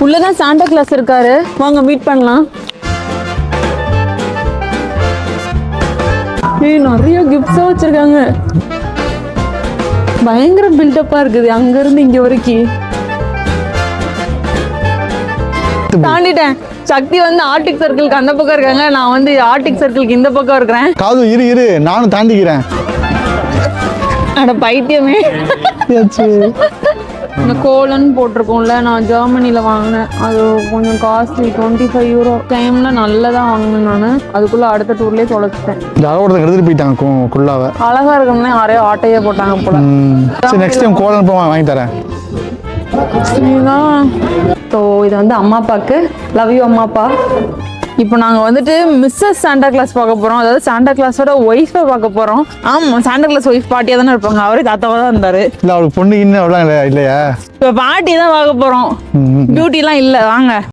உள்ளதான் Santa Claus இருக்காரு, வாங்க மீட் பண்ணலாம். நிறைய கிஃப்ட்ஸா வச்சிருக்காங்க. பயங்கர பில்டப்பா இருக்குது அங்க இருந்து இங்க வரைக்கும். தாண்டிட்டேன். சக்தி வந்து ஆர்டிக் சர்க்கிளுக்கு அந்த பக்கம் இருக்காங்க, நான் வந்து ஆர்டிக் சர்க்கிளுக்கு இந்த பக்கம் இருக்கிறேன். காது இரு நானும் தாண்டிக்கிறேன். அட பைத்தியமே. இந்த கோலன்னு போட்டிருக்கோம்ல, நான் ஜெர்மனில வாங்கினேன். அது கொஞ்சம் காஸ்ட்லி, 25 யூரோ. டைம்ல நல்லதான் வாங்கினேன் நான். அதுக்குள்ள அடுத்த டூர்லயே தொலைச்சிட்டேன். எடுத்துட்டு போயிட்டாங்க குள்ளாவ. அழகா இருக்கணும்னே யாரையோ ஆட்டையே போட்டாங்க போல. சரி, நெக்ஸ்ட் டைம் கோலன் போய் வாங்கி தரேன். ஸோ இது வந்து அம்மா அப்பாவுக்கு லவ் யூ அம்மா அப்பா. இப்போ நாங்கள் வந்துட்டு மிஸ்ஸஸ் சாண்டா கிளாஸ் பார்க்க போகிறோம். அதாவது சாண்டா கிளாஸோட ஒய்ஃபை பார்க்க போகிறோம். ஆமாம், சாண்டா கிளாஸ் ஒய்ஃப் பாட்டியாக தானே இருப்பாங்க. அவரே தாத்தாவாக தான் இருந்தார். இல்லை, அவளுக்கு பொண்ணு இன்னும் அவ்வளோ இல்லையா? இப்போ பாட்டி தான் பார்க்க போகிறோம். பியூட்டிலாம் இல்லை, வாங்க.